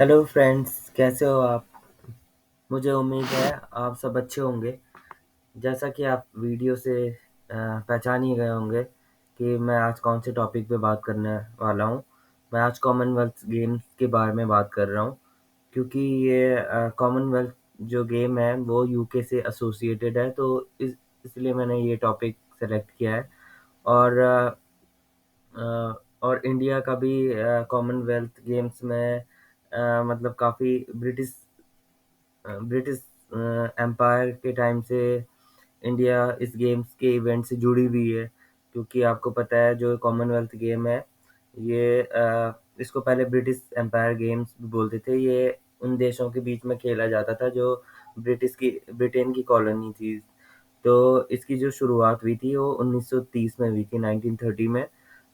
Hello friends, कैसे हो आप? मुझे उम्मीद है आप सब अच्छे होंगे। जैसा कि आप वीडियो से पहचान ही गए होंगे कि मैं आज कौन से टॉपिक पे बात करने वाला हूँ। मैं आज कॉमनवेल्थ गेम्स के बारे में बात कर रहा हूँ, क्योंकि ये कॉमनवेल्थ जो गेम है वो यूके से एसोसिएटेड है, तो इसलिए मैंने ये टॉपिक सेलेक्ट किया है। और अ, और इंडिया का भी कॉमनवेल्थ गेम्स में मतलब काफ़ी ब्रिटिश एम्पायर के टाइम से इंडिया इस गेम्स के इवेंट से जुड़ी हुई है। क्योंकि आपको पता है जो कॉमनवेल्थ गेम है ये इसको पहले ब्रिटिश एम्पायर गेम्स भी बोलते थे। ये उन देशों के बीच में खेला जाता था जो ब्रिटेन की कॉलोनी थी। तो इसकी जो शुरुआत हुई थी वो 1930 में हुई थी, 1930 में।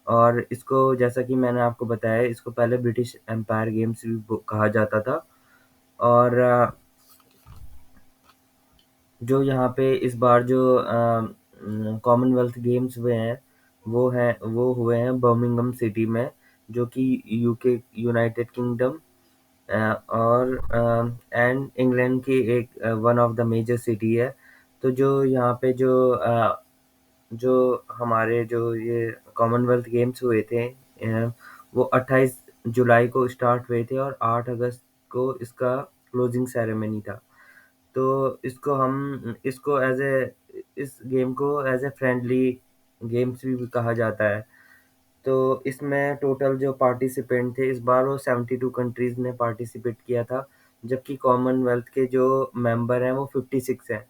और इसको, जैसा कि मैंने आपको बताया, इसको पहले ब्रिटिश एम्पायर गेम्स भी कहा जाता था। और जो यहाँ पे इस बार जो कॉमनवेल्थ गेम्स हुए हैं वो हुए हैं बर्मिंघम सिटी में, जो कि यूके यूनाइटेड किंगडम और एंड इंग्लैंड की एक one of the major city है। तो जो यहाँ पे जो हमारे जो ये कॉमनवेल्थ गेम्स हुए थे वो 28 जुलाई को स्टार्ट हुए थे और 8 अगस्त को इसका क्लोजिंग सेरेमनी था। तो इसको इस गेम को एज ए फ्रेंडली गेम्स भी कहा जाता है। तो इसमें टोटल जो पार्टिसिपेंट थे इस बार वो 72 कंट्रीज ने पार्टिसिपेट किया था, जबकि कॉमनवेल्थ के जो मेंबर हैं वो 56 हैं।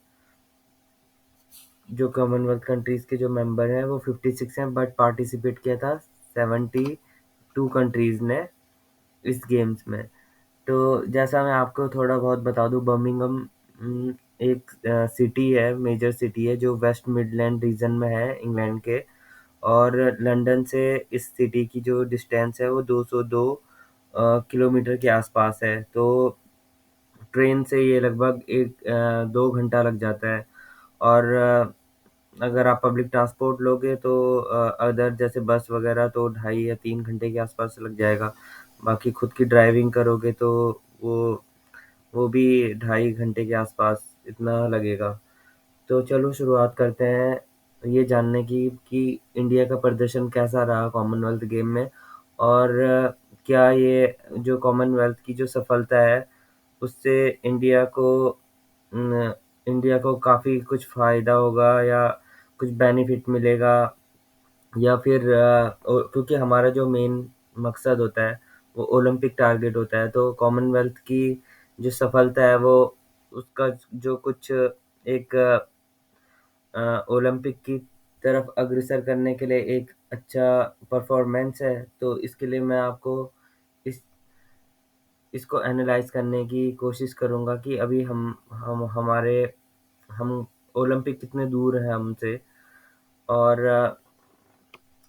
जो कॉमनवेल्थ कंट्रीज के जो मेंबर हैं वो 56 हैं, बट पार्टिसिपेट किया था 72 कंट्रीज ने इस गेम्स में। तो जैसा मैं आपको थोड़ा बहुत बता दूं, बर्मिंघम एक सिटी है, मेजर सिटी है जो वेस्ट मिडलैंड रीजन में है इंग्लैंड के। और लंदन से इस सिटी की जो डिस्टेंस है वो 202 किलोमीटर के आसपास है। तो ट्रेन से ये लगभग 2 घंटा लग जाता है। और अगर आप पब्लिक ट्रांसपोर्ट लोगे तो अदर जैसे बस वगैरह तो 2.5 या 3 घंटे के आसपास लग जाएगा। बाकी खुद की ड्राइविंग करोगे तो वो वो भी 2.5 घंटे के आसपास इतना लगेगा। तो चलो शुरुआत करते हैं ये जानने की कि इंडिया का प्रदर्शन कैसा रहा कॉमनवेल्थ गेम में। और क्या ये जो कॉमनवेल्थ की जो सफलता है उससे इंडिया को न, इंडिया को काफ़ी कुछ फ़ायदा होगा या कुछ बेनिफिट मिलेगा, या फिर क्योंकि हमारा जो मेन मकसद होता है वो ओलंपिक टारगेट होता है। तो कॉमनवेल्थ की जो सफलता है वो उसका जो कुछ एक ओलंपिक की तरफ अग्रसर करने के लिए एक अच्छा परफॉर्मेंस है। तो इसके लिए मैं आपको इस इसको एनालाइज करने की कोशिश करूंगा कि अभी हम ओलंपिक कितने दूर है हमसे। और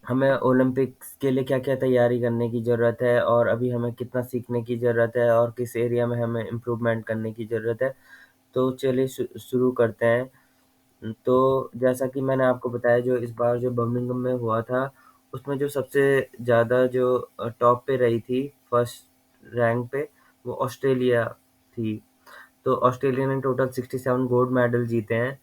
हमें ओलंपिक्स के लिए क्या-क्या तैयारी करने की ज़रूरत है, और अभी हमें कितना सीखने की ज़रूरत है, और किस एरिया में हमें इम्प्रूवमेंट करने की ज़रूरत है। तो चलिए शुरू करते हैं। तो जैसा कि मैंने आपको बताया, जो इस बार जो बर्मिंघम में हुआ था, उसमें जो सबसे ज़्यादा जो टॉप पे रही थी, फर्स्ट रैंक पे, वो ऑस्ट्रेलिया थी। तो ऑस्ट्रेलिया ने टोटल 67 गोल्ड मेडल जीते हैं,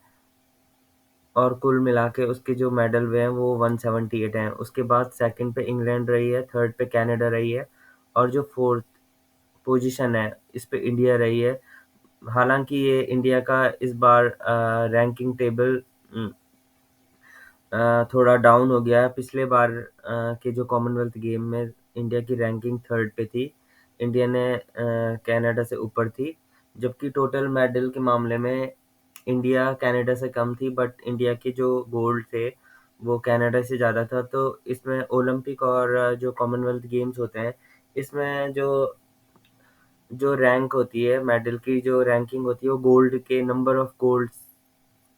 और कुल मिला के उसके जो मेडल हुए हैं वो 178 हैं। उसके बाद सेकंड पे इंग्लैंड रही है, थर्ड पे कनाडा रही है, और जो फोर्थ पोजीशन है इस पे इंडिया रही है। हालांकि ये इंडिया का इस बार रैंकिंग टेबल थोड़ा डाउन हो गया है। पिछले बार के जो कॉमनवेल्थ गेम में इंडिया की रैंकिंग थर्ड पे थी। इंडिया ने कनाडा से ऊपर थी, जबकि टोटल मेडल के मामले में इंडिया कनाडा से कम थी, बट इंडिया के जो गोल्ड थे वो कनाडा से ज़्यादा था। तो इसमें ओलंपिक और जो कॉमनवेल्थ गेम्स होते हैं, इसमें जो जो रैंक होती है, मेडल की जो रैंकिंग होती है, वो गोल्ड के नंबर ऑफ गोल्ड्स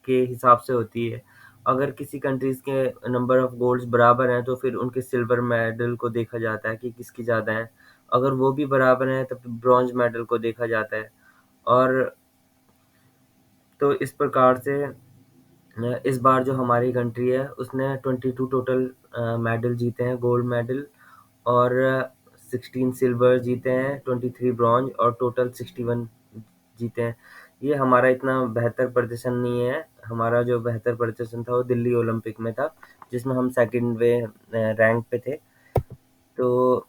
के हिसाब से होती है। अगर किसी कंट्रीज़ के नंबर ऑफ गोल्ड्स बराबर हैं, तो फिर उनके सिल्वर मेडल को देखा जाता है कि किसकी ज़्यादा हैं। अगर वो भी बराबर हैं, तब ब्रॉन्ज़ मेडल को देखा जाता है। और तो इस प्रकार से इस बार जो हमारी कंट्री है, उसने 22 टोटल मेडल जीते हैं, गोल्ड मेडल। और 16 सिल्वर जीते हैं, 23 ब्रॉन्ज और टोटल 61 जीते हैं। ये हमारा इतना बेहतर प्रदर्शन नहीं है। हमारा जो बेहतर प्रदर्शन था वो दिल्ली ओलंपिक में था, जिसमें हम सेकंड वे रैंक पे थे। तो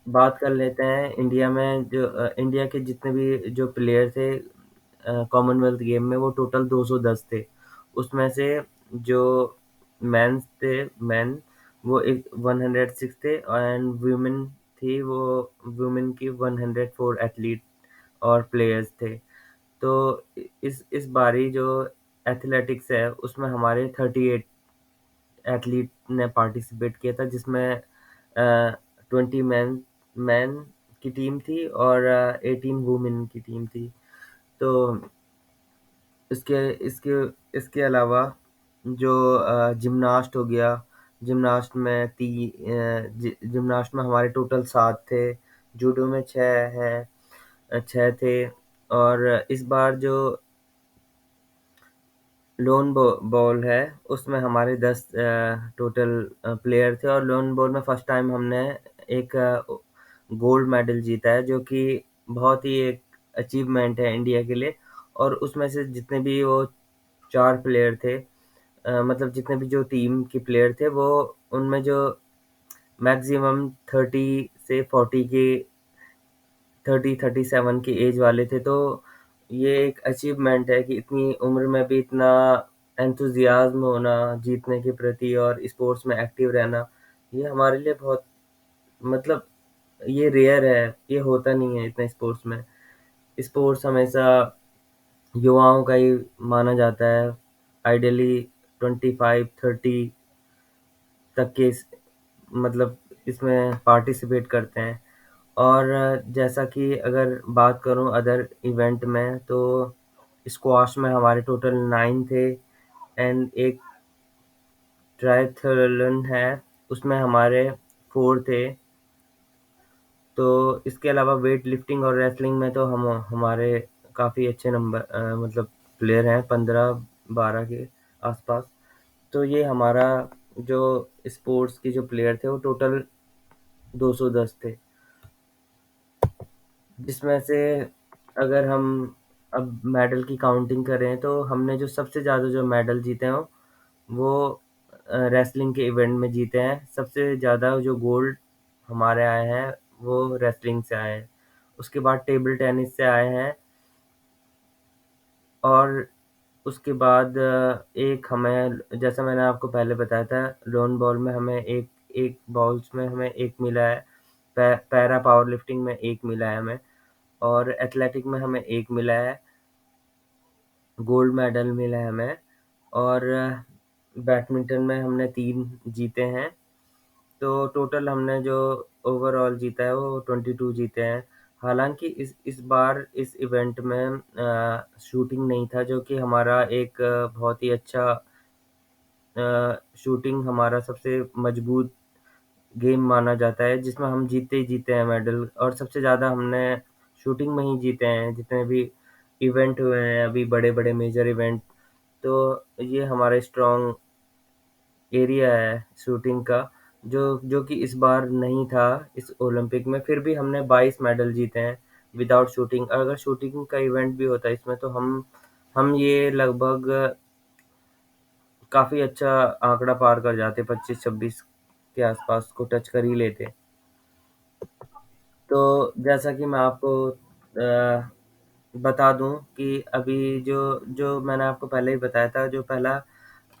बात कर लेते हैं इंडिया में जो इंडिया के जितने भी जो प्लेयर थे कॉमनवेल्थ गेम में, वो टोटल 210 थे। उसमें से जो मेंस थे, मेन वो एक 106 थे, एंड वुमेन थी वो, वुमेन की 104 एथलीट और प्लेयर्स थे। तो इस बारी जो एथलेटिक्स है उसमें हमारे 38 एथलीट ने पार्टिसिपेट किया था, जिसमें 20 मैन की टीम थी और 18 वुमेन की टीम थी। तो इसके इसके इसके अलावा जो जिम्नास्ट हो गया, जिम्नास्ट में हमारे टोटल 7 थे, जूडो में 6 हैं, 6 थे। और इस बार जो लोन बॉल है उसमें हमारे 10 टोटल प्लेयर थे, और लोन बॉल में फर्स्ट टाइम हमने एक गोल्ड मेडल जीता है, जो कि बहुत ही एक अचीवमेंट है इंडिया के लिए। और उसमें से जितने भी वो 4 प्लेयर थे, मतलब जितने भी जो टीम के प्लेयर थे, वो उनमें जो मैक्सिमम 30 से 47 की एज वाले थे। तो ये एक अचीवमेंट है कि इतनी उम्र में भी इतना एंथुजियाज्म होना जीतने के प्रति और स्पोर्ट्स में एक्टिव रहना, ये हमारे लिए बहुत, मतलब ये रेयर है, ये होता नहीं है इतना स्पोर्ट्स में। स्पोर्ट्स हमेशा युवाओं का ही माना जाता है। आइडियली 25-30 तक के मतलब इसमें पार्टिसिपेट करते हैं। और जैसा कि अगर बात करूं अदर इवेंट में, तो स्क्वाश में हमारे टोटल 9 थे, एंड एक ट्रायथलन है उसमें हमारे 4 थे। तो इसके अलावा वेट लिफ्टिंग और रेसलिंग में तो हम हमारे काफ़ी अच्छे नंबर मतलब प्लेयर हैं, 15-12 के आसपास। तो ये हमारा जो स्पोर्ट्स की जो प्लेयर थे वो टोटल 210 थे, जिसमें से अगर हम अब मेडल की काउंटिंग करें तो हमने जो सबसे ज़्यादा जो मेडल जीते हैं वो रेसलिंग के इवेंट में जीते हैं। सबसे ज़्यादा जो गोल्ड हमारे आए हैं वो रेसलिंग से आए हैं। उसके बाद टेबल टेनिस से आए हैं, और उसके बाद एक हमें, जैसा मैंने आपको पहले बताया था, लोन बॉल में हमें एक एक बॉल्स में हमें एक मिला है, पैरा पावर लिफ्टिंग में एक मिला है हमें, और एथलेटिक में हमें एक मिला है, गोल्ड मेडल मिला है हमें। और बैडमिंटन में हमने 3 जीते हैं। तो टोटल हमने जो ओवरऑल जीता है वो 22 जीते हैं। हालांकि इस बार इस इवेंट में शूटिंग नहीं था, जो कि हमारा एक बहुत ही अच्छा शूटिंग हमारा सबसे मजबूत गेम माना जाता है, जिसमें हम जीतते ही जीते हैं मेडल, और सबसे ज़्यादा हमने शूटिंग में ही जीते हैं जितने भी इवेंट हुए हैं अभी, बड़े बड़े मेजर इवेंट। तो ये हमारा स्ट्रॉन्ग एरिया है शूटिंग का, जो जो कि इस बार नहीं था इस ओलंपिक में। फिर भी हमने 22 मेडल जीते हैं विदाउट शूटिंग। अगर शूटिंग का इवेंट भी होता इसमें, तो हम ये लगभग काफ़ी अच्छा आंकड़ा पार कर जाते, 25-26 के आसपास को टच कर ही लेते। तो जैसा कि मैं आपको बता दूं कि अभी जो जो मैंने आपको पहले ही बताया था, जो पहला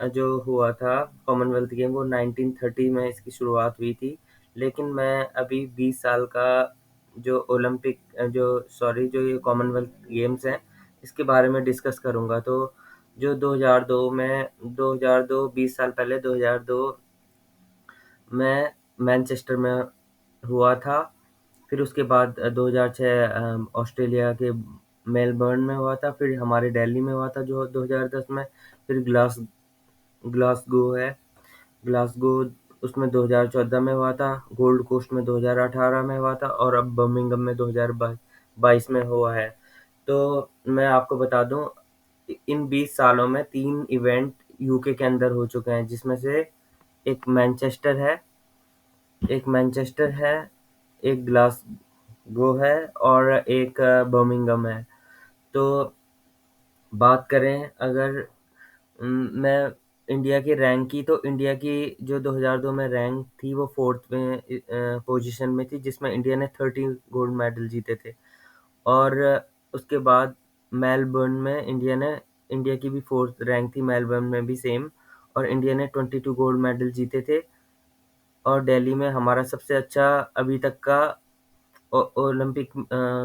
जो हुआ था कॉमनवेल्थ गेम, वो 1930 में इसकी शुरुआत हुई थी। लेकिन मैं अभी 20 साल का जो ओलंपिक जो सॉरी जो ये कॉमनवेल्थ गेम्स हैं इसके बारे में डिस्कस करूंगा। तो जो 2002 में 2002 20 साल पहले 2002 में मैनचेस्टर में हुआ था। फिर उसके बाद 2006 ऑस्ट्रेलिया के मेलबर्न में हुआ था। फिर हमारे दिल्ली में हुआ था जो 2010 में। फिर ग्लासगो है, ग्लासगो उसमें 2014 में हुआ था। गोल्ड कोस्ट में 2018 में हुआ था, और अब बर्मिंघम में 2022 में हुआ है। तो मैं आपको बता दूं, इन 20 सालों में 3 इवेंट यूके के अंदर हो चुके हैं, जिसमें से एक मैनचेस्टर है, एक मैनचेस्टर है एक ग्लासगो है और एक बर्मिंघम है। तो बात करें अगर मैं इंडिया की रैंक की, तो इंडिया की जो 2002 में रैंक थी वो फोर्थ में पोजीशन में थी, जिसमें इंडिया ने 30 गोल्ड मेडल जीते थे। और उसके बाद मेलबर्न में इंडिया की भी फोर्थ रैंक थी, मेलबर्न में भी सेम, और इंडिया ने 22 गोल्ड मेडल जीते थे। और दिल्ली में हमारा सबसे अच्छा अभी तक का ओलंपिक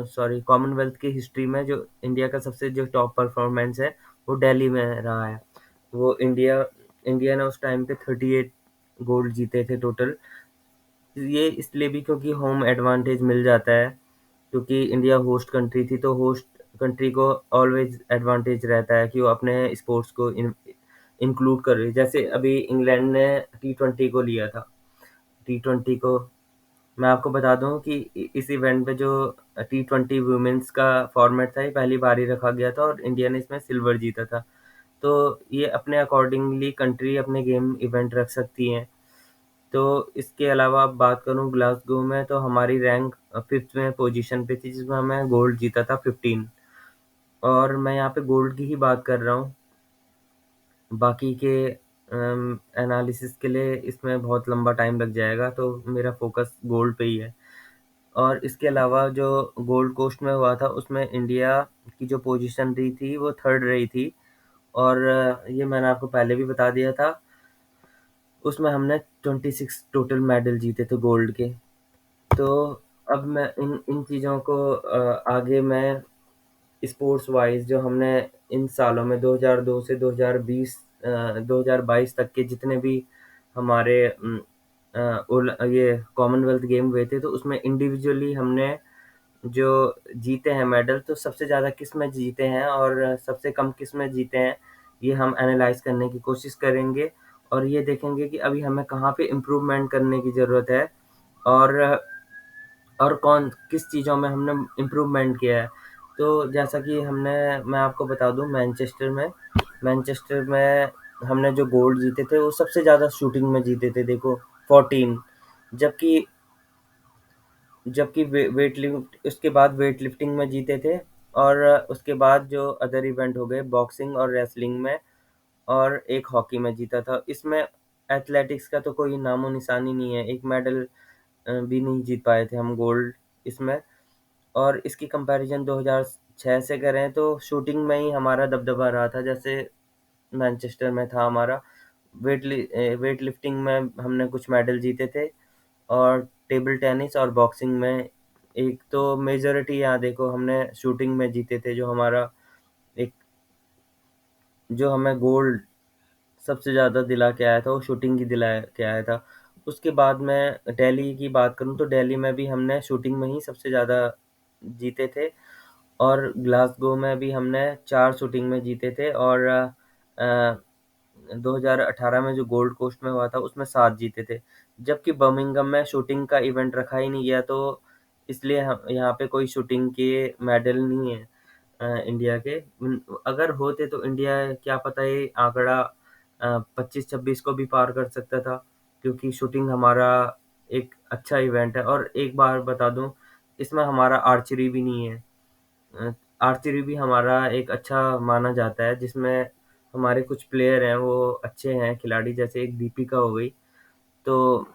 सॉरी कॉमनवेल्थ की हिस्ट्री में जो इंडिया का सबसे जो टॉप परफॉर्मेंस है वो दिल्ली में रहा है। वो इंडिया ने उस टाइम पे 38 गोल्ड जीते थे टोटल। ये इसलिए भी क्योंकि होम एडवांटेज मिल जाता है, क्योंकि इंडिया होस्ट कंट्री थी, तो होस्ट कंट्री को ऑलवेज एडवांटेज रहता है कि वो अपने स्पोर्ट्स को इंक्लूड कर रही है। जैसे अभी इंग्लैंड ने T20 को लिया था। T20 को मैं आपको बता दूं कि इस इवेंट पे जो T20 वुमेन्स का फॉर्मेट था, ये पहली बार ही रखा गया था और इंडिया ने इसमें सिल्वर जीता था। तो ये अपने अकॉर्डिंगली कंट्री अपने गेम इवेंट रख सकती हैं। तो इसके अलावा अब बात करूं ग्लासगो में, तो हमारी रैंक फिफ्थ में पोजीशन पे थी, जिसमें हमें गोल्ड जीता था 15। और मैं यहाँ पे गोल्ड की ही बात कर रहा हूँ, बाकी के एनालिसिस के लिए इसमें बहुत लंबा टाइम लग जाएगा, तो मेरा फोकस गोल्ड पे ही है। और इसके अलावा जो गोल्ड कोस्ट में हुआ था, उसमें इंडिया की जो पोजीशन रही थी वो थर्ड रही थी। और ये मैंने आपको पहले भी बता दिया था। उसमें हमने 26 टोटल मेडल जीते थे गोल्ड के। तो अब मैं इन इन चीज़ों को आगे मैं स्पोर्ट्स वाइज जो हमने इन सालों में 2002 से 2022 तक के जितने भी हमारे ये कॉमनवेल्थ गेम हुए थे, तो उसमें इंडिविजुअली हमने जो जीते हैं मेडल, तो सबसे ज़्यादा किस में जीते हैं और सबसे कम किस में जीते हैं, ये हम एनालाइज करने की कोशिश करेंगे। और ये देखेंगे कि अभी हमें कहाँ पे इम्प्रूवमेंट करने की ज़रूरत है, और कौन किस चीज़ों में हमने इम्प्रूवमेंट किया है। तो जैसा कि मैं आपको बता दूं, मैनचेस्टर में हमने जो गोल्ड जीते थे वो सबसे ज़्यादा शूटिंग में जीते थे, देखो 14। जबकि जबकि वेट लिफ्ट उसके बाद वेट लिफ्टिंग में जीते थे। और उसके बाद जो अदर इवेंट हो गए बॉक्सिंग और रेसलिंग में, और एक हॉकी में जीता था। इसमें एथलेटिक्स का तो कोई नामो निशानी नहीं है, एक मेडल भी नहीं जीत पाए थे हम गोल्ड इसमें। और इसकी कंपैरिजन 2006 से करें तो शूटिंग में ही हमारा दबदबा रहा था, जैसे मैनचेस्टर में था हमारा। वेट लिफ्टिंग में हमने कुछ मेडल जीते थे, और टेबल टेनिस और बॉक्सिंग में एक तो मेजॉरिटी, यहाँ देखो हमने शूटिंग में जीते थे, एक जो हमें गोल्ड सबसे ज़्यादा दिला के आया था वो शूटिंग की दिला के आया था। उसके बाद मैं दिल्ली की बात करूँ, तो दिल्ली में भी हमने शूटिंग में ही सबसे ज़्यादा जीते थे। और ग्लासगो में भी हमने 4 शूटिंग में जीते थे, और 2018 में जो गोल्ड कोस्ट में हुआ था उसमें 7 जीते थे। जबकि बर्मिंघम में शूटिंग का इवेंट रखा ही नहीं गया, तो इसलिए हम यहाँ पे कोई शूटिंग के मेडल नहीं है इंडिया के। अगर होते तो इंडिया क्या पता ये आंकड़ा 25-26 को भी पार कर सकता था, क्योंकि शूटिंग हमारा एक अच्छा इवेंट है। और एक बार बता दूं, इसमें हमारा आर्चरी भी नहीं है। अ, आर्चरी भी हमारा एक अच्छा माना जाता है, जिसमें हमारे कुछ प्लेयर हैं वो अच्छे हैं खिलाड़ी, जैसे एक दीपिका हो गई। तो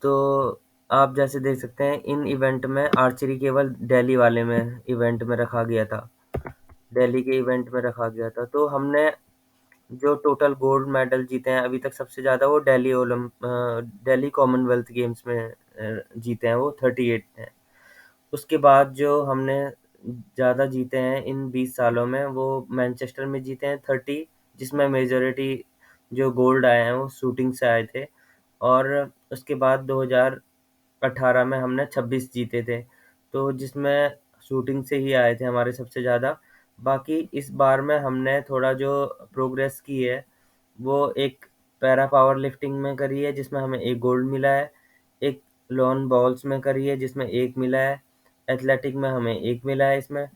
तो आप जैसे देख सकते हैं, इन इवेंट में आर्चरी केवल दिल्ली वाले में इवेंट में रखा गया था, दिल्ली के इवेंट में रखा गया था। तो हमने जो टोटल गोल्ड मेडल जीते हैं अभी तक सबसे ज़्यादा वो दिल्ली कॉमनवेल्थ गेम्स में जीते हैं, वो 38 हैं। उसके बाद जो हमने ज़्यादा जीते हैं इन 20 सालों में, वो मैनचेस्टर में जीते हैं 30, जिसमें मेजॉरिटी जो गोल्ड आए हैं वो शूटिंग से आए थे। और उसके बाद 2018 में हमने 26 जीते थे, तो जिसमें शूटिंग से ही आए थे हमारे सबसे ज़्यादा। बाकी इस बार में हमने थोड़ा जो प्रोग्रेस की है, वो एक पैरा पावर लिफ्टिंग में करी है, जिसमें हमें एक गोल्ड मिला है। एक लॉन बॉल्स में करी है, जिसमें एक मिला है। एथलेटिक में हमें एक मिला है इसमें।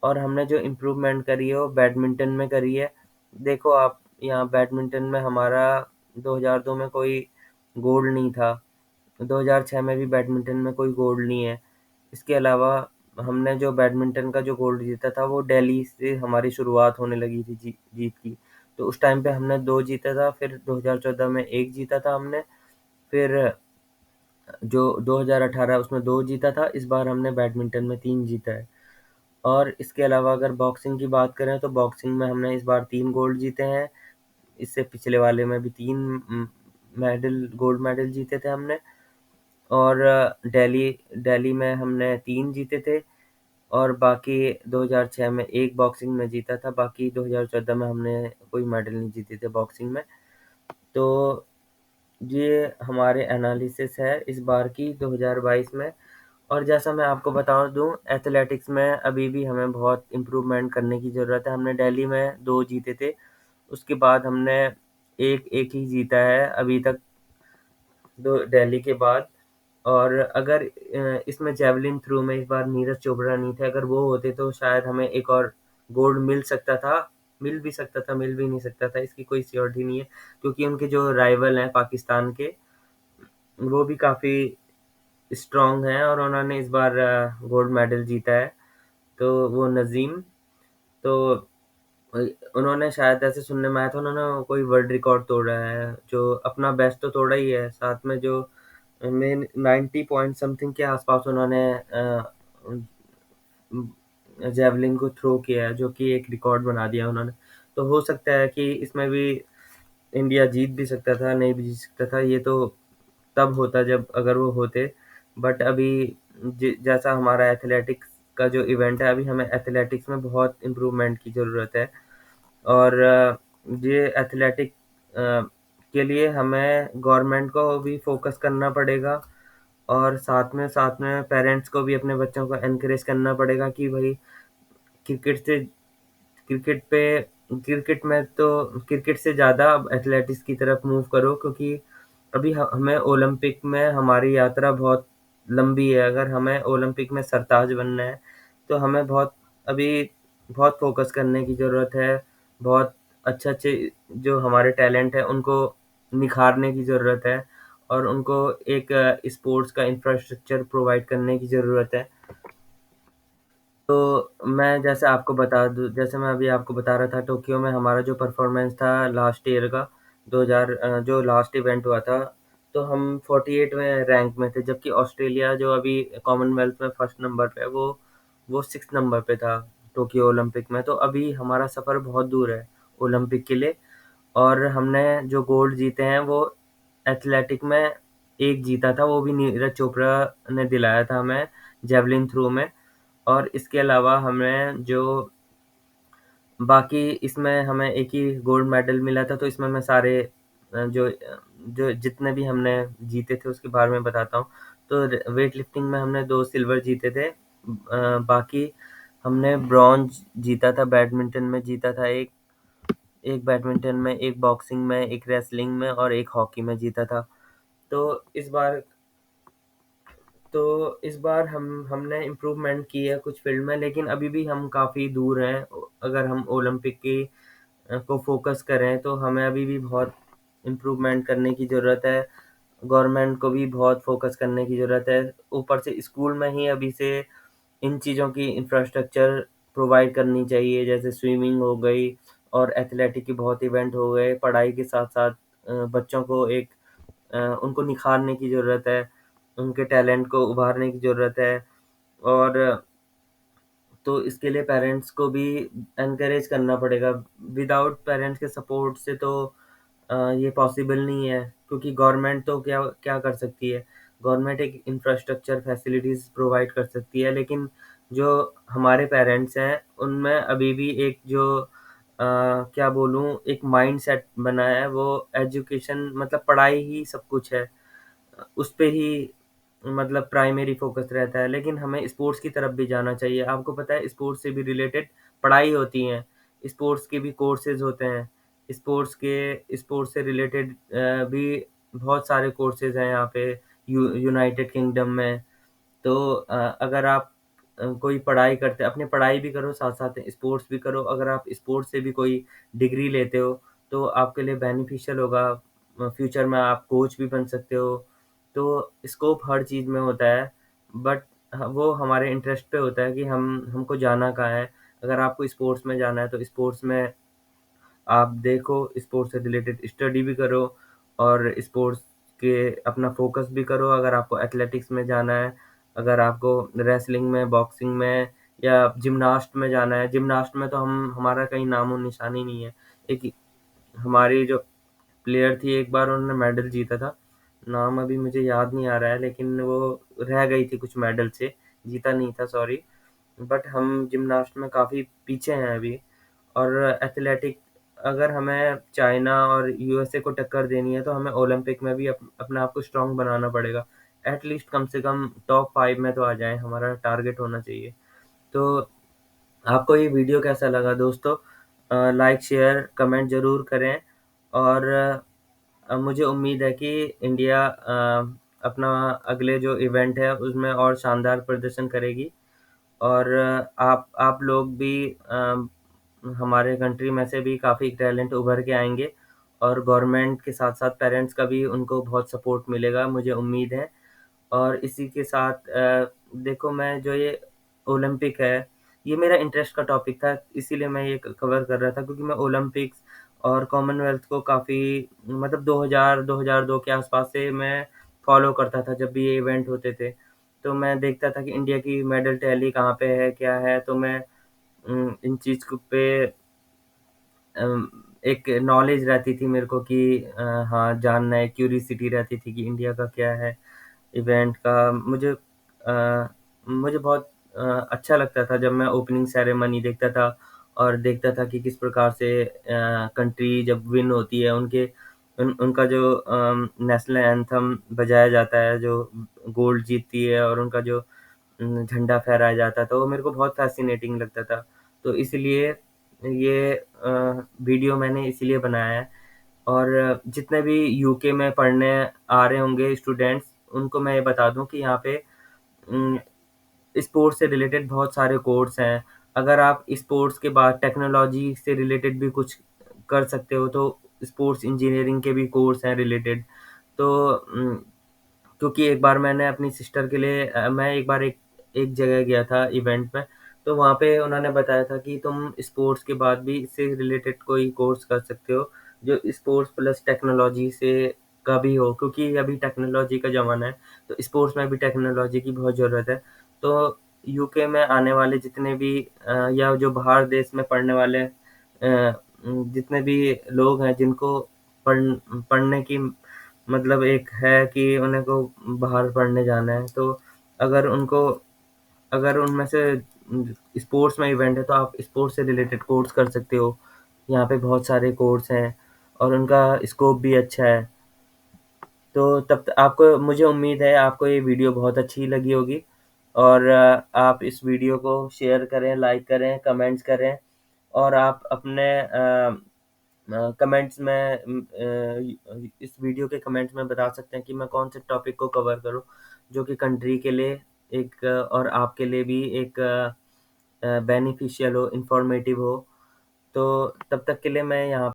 और हमने जो इम्प्रूवमेंट करी है वो बैडमिंटन में करी है। देखो आप, यहाँ बैडमिंटन में हमारा 2002 में कोई गोल्ड नहीं था, 2006 में भी बैडमिंटन में कोई गोल्ड नहीं है। इसके अलावा हमने जो बैडमिंटन का जो गोल्ड जीता था वो दिल्ली से हमारी शुरुआत होने लगी थी जीत की। तो उस टाइम पे हमने 2 जीता था, फिर 2014 में 1 जीता था हमने, फिर जो 2018 उसमें 2 जीता था, इस बार हमने बैडमिंटन में 3 जीता है। और इसके अलावा अगर बॉक्सिंग की बात करें तो बॉक्सिंग में हमने इस बार 3 गोल्ड जीते हैं। इससे पिछले वाले में भी 3 मेडल गोल्ड मेडल जीते थे हमने। और दिल्ली दिल्ली में हमने 3 जीते थे, और बाकी 2006 में 1 बॉक्सिंग में जीता था, बाकी 2014 में हमने कोई मेडल नहीं जीते थे बॉक्सिंग में। तो ये हमारे एनालिसिस है इस बार की 2022 में। और जैसा मैं आपको बता दूं, एथलेटिक्स में अभी भी हमें बहुत इम्प्रूवमेंट करने की ज़रूरत है। हमने दिल्ली में 2 जीते थे, उसके बाद हमने एक एक ही जीता है अभी तक, दो दिल्ली के बाद। और अगर इसमें जेवलिन थ्रो में इस बार नीरज चोपड़ा नहीं थे, अगर वो होते तो शायद हमें एक और गोल्ड मिल सकता था। मिल भी सकता था, मिल भी नहीं सकता था, इसकी कोई श्योरिटी नहीं है, क्योंकि उनके जो राइवल हैं पाकिस्तान के, वो भी काफ़ी स्ट्रॉन्ग हैं और उन्होंने इस बार गोल्ड मेडल जीता है। तो वो नज़ीम, तो उन्होंने शायद ऐसे सुनने में आया था उन्होंने कोई वर्ल्ड रिकॉर्ड तोड़ा है, जो अपना बेस्ट तो तोड़ा ही है, साथ में जो मेन 90 पॉइंट समथिंग के आसपास उन्होंने जेवलिन को थ्रो किया है, जो कि एक रिकॉर्ड बना दिया उन्होंने। तो हो सकता है कि इसमें भी इंडिया जीत भी सकता था, नहीं भी जीत सकता था, ये तो तब होता जब अगर वो होते। बट अभी जैसा हमारा एथलेटिक्स का जो इवेंट है, अभी हमें एथलेटिक्स में बहुत इम्प्रूवमेंट की ज़रूरत है। और ये एथलेटिक के लिए हमें गवर्नमेंट को भी फोकस करना पड़ेगा, और साथ में पेरेंट्स को भी अपने बच्चों को एनकरेज करना पड़ेगा कि भाई क्रिकेट से क्रिकेट पे क्रिकेट में तो क्रिकेट से ज़्यादा अब एथलेटिक्स की तरफ मूव करो, क्योंकि अभी हमें ओलंपिक में हमारी यात्रा बहुत लंबी है। अगर हमें ओलंपिक में सरताज बनना है तो हमें अभी बहुत फोकस करने की ज़रूरत है। बहुत अच्छे-अच्छे जो हमारे टैलेंट है उनको निखारने की ज़रूरत है, और उनको एक स्पोर्ट्स का इंफ्रास्ट्रक्चर प्रोवाइड करने की ज़रूरत है। तो मैं जैसे मैं अभी आपको बता रहा था, टोक्यो में हमारा जो परफॉर्मेंस था लास्ट ईयर का, 2000 जो लास्ट इवेंट हुआ था, तो हम 48वें रैंक में थे, जबकि ऑस्ट्रेलिया जो अभी कॉमनवेल्थ में फर्स्ट नंबर पे है, वो 6 नंबर पे था टोक्यो ओलंपिक में। तो अभी हमारा सफ़र बहुत दूर है ओलंपिक के लिए। और हमने जो गोल्ड जीते हैं वो एथलेटिक में एक जीता था, वो भी नीरज चोपड़ा ने दिलाया था हमें जेवलिन थ्रो में। और इसके अलावा हमें जो बाकी इसमें हमें एक ही गोल्ड मेडल मिला था, तो इसमें मैं सारे जो जितने भी हमने जीते थे उसके बारे में बताता हूँ। तो वेट लिफ्टिंग में हमने 2 सिल्वर जीते थे। बाकी हमने ब्रॉन्ज जीता था, बैडमिंटन में जीता था एक बैडमिंटन में, एक बॉक्सिंग में, एक रेसलिंग में और एक हॉकी में जीता था। तो इस बार तो इस बार हमने इम्प्रूवमेंट की है कुछ फील्ड में, लेकिन अभी भी हम काफ़ी दूर हैं। अगर हम ओलंपिक की को फोकस करें तो हमें अभी भी बहुत इम्प्रूवमेंट करने की ज़रूरत है। गवर्नमेंट को भी बहुत फोकस करने की ज़रूरत है। ऊपर से स्कूल में ही अभी से इन चीज़ों की इंफ्रास्ट्रक्चर प्रोवाइड करनी चाहिए, जैसे स्विमिंग हो गई और एथलेटिक के बहुत इवेंट हो गए। पढ़ाई के साथ-साथ बच्चों को उनको निखारने की ज़रूरत है, उनके टैलेंट को उभारने की ज़रूरत है। और तो इसके लिए पेरेंट्स को भी एनकरेज करना पड़ेगा। विदाउट पेरेंट्स के सपोर्ट से तो ये पॉसिबल नहीं है, क्योंकि गवर्नमेंट तो क्या क्या कर सकती है। गवर्नमेंट एक इंफ्रास्ट्रक्चर फैसिलिटीज़ प्रोवाइड कर सकती है, लेकिन जो हमारे पेरेंट्स हैं उनमें अभी भी एक जो क्या बोलूँ, एक माइंडसेट बना है, वो एजुकेशन मतलब पढ़ाई ही सब कुछ है। उस पे ही मतलब प्राइमरी फ़ोकस रहता है, लेकिन हमें स्पोर्ट्स की तरफ भी जाना चाहिए। आपको पता है स्पोर्ट्स से भी रिलेटेड पढ़ाई होती हैं, स्पोर्ट्स के भी कोर्सेज़ होते हैं। स्पोर्ट्स से रिलेटेड भी बहुत सारे कोर्सेज़ हैं यहाँ पे यूनाइटेड किंगडम में। तो अगर आप कोई पढ़ाई करते अपनी पढ़ाई भी करो, साथ-साथ स्पोर्ट्स भी करो। अगर आप स्पोर्ट्स से भी कोई डिग्री लेते हो, तो आपके लिए बेनिफिशियल होगा। फ्यूचर में आप कोच भी बन सकते हो। तो स्कोप हर चीज़ में होता है, बट वो हमारे इंटरेस्ट पे होता है कि हमको जाना कहाँ है। अगर आपको स्पोर्ट्स में जाना है तो स्पोर्ट्स में आप देखो, स्पोर्ट्स से रिलेटेड स्टडी भी करो और स्पोर्ट्स के अपना फ़ोकस भी करो। अगर आपको एथलेटिक्स में जाना है, अगर आपको रेसलिंग में, बॉक्सिंग में या जिम्नास्ट में जाना है, जिम्नास्ट में तो हमारा कहीं नामो-निशान ही नहीं है। एक हमारी जो प्लेयर थी, एक बार उन्होंने मेडल जीता था, नाम अभी मुझे याद नहीं आ रहा है, लेकिन वो रह गई थी कुछ मेडल से, जीता नहीं था, सॉरी। बट हम जिम्नास्ट में काफ़ी पीछे हैं अभी। और एथलेटिक, अगर हमें चाइना और यूएसए को टक्कर देनी है तो हमें ओलंपिक में भी अपने आप को स्ट्रांग बनाना पड़ेगा। एटलीस्ट कम से कम टॉप 5 में तो आ जाएँ, हमारा टारगेट होना चाहिए। तो आपको ये वीडियो कैसा लगा दोस्तों? लाइक, शेयर, कमेंट ज़रूर करें। और मुझे उम्मीद है कि इंडिया अपना अगले जो इवेंट है उसमें और शानदार प्रदर्शन करेगी। और आप लोग भी हमारे कंट्री में से भी काफ़ी टैलेंट उभर के आएँगे और गवर्नमेंट के साथ-साथ पेरेंट्स का भी उनको बहुत सपोर्ट मिलेगा, मुझे उम्मीद है। और इसी के साथ देखो, मैं जो ये ओलंपिक है, ये मेरा इंटरेस्ट का टॉपिक था, इसीलिए मैं ये कवर कर रहा था, क्योंकि मैं ओलंपिक्स और कॉमनवेल्थ को काफ़ी मतलब 2000-2002 के आसपास से मैं फॉलो करता था जब भी ये इवेंट होते थे। तो मैं देखता था कि इंडिया की मेडल टैली कहाँ पे है, क्या है, तो मैं इन चीज़ को पे अम, एक नॉलेज रहती थी मेरे को कि हाँ, जानना है, क्यूरियोसिटी रहती थी कि इंडिया का क्या है इवेंट का। मुझे बहुत अच्छा लगता था जब मैं ओपनिंग सेरेमनी देखता था और देखता था कि किस प्रकार से कंट्री जब विन होती है, उनका जो नेशनल एंथम बजाया जाता है, जो गोल्ड जीतती है और उनका जो झंडा फहराया जाता था, वो मेरे को बहुत फ़ैसिनेटिंग लगता था। तो इसलिए ये वीडियो मैंने इसीलिए बनाया है। और जितने भी यूके में पढ़ने आ रहे होंगे स्टूडेंट्स, उनको मैं ये बता दूँ कि यहाँ पे उम, स्पोर्ट्स से रिलेटेड बहुत सारे कोर्स हैं। अगर आप स्पोर्ट्स के बाद टेक्नोलॉजी से रिलेटेड भी कुछ कर सकते हो, तो स्पोर्ट्स इंजीनियरिंग के भी कोर्स हैं रिलेटेड। तो क्योंकि एक बार मैंने अपनी सिस्टर के लिए मैं एक बार एक एक जगह गया था इवेंट में, तो वहाँ पे उन्होंने बताया था कि तुम स्पोर्ट्स के बाद भी इससे रिलेटेड कोई कोर्स कर सकते हो, जो स्पोर्ट्स प्लस टेक्नोलॉजी से का भी हो, क्योंकि अभी टेक्नोलॉजी का ज़माना है, तो स्पोर्ट्स में भी टेक्नोलॉजी की बहुत ज़रूरत है। तो यूके में आने वाले जितने भी या जो बाहर देश में पढ़ने वाले जितने भी लोग हैं जिनको पढ़ने की मतलब एक है कि उन्हें को बाहर पढ़ने जाना है, तो अगर उनको अगर उनमें से स्पोर्ट्स में इवेंट है तो आप स्पोर्ट्स से रिलेटेड कोर्स कर सकते हो। यहाँ पे बहुत सारे कोर्स हैं और उनका स्कोप भी अच्छा है। तो तब आपको, मुझे उम्मीद है आपको ये वीडियो बहुत अच्छी लगी होगी। और आप इस वीडियो को शेयर करें, लाइक करें, कमेंट्स करें। और आप अपने कमेंट्स में इस वीडियो के कमेंट्स में बता सकते हैं कि मैं कौन से टॉपिक को कवर करूं, जो कि कंट्री के लिए एक और आपके लिए भी एक बेनिफिशियल हो, इंफॉर्मेटिव हो। तो तब तक के लिए मैं यहाँ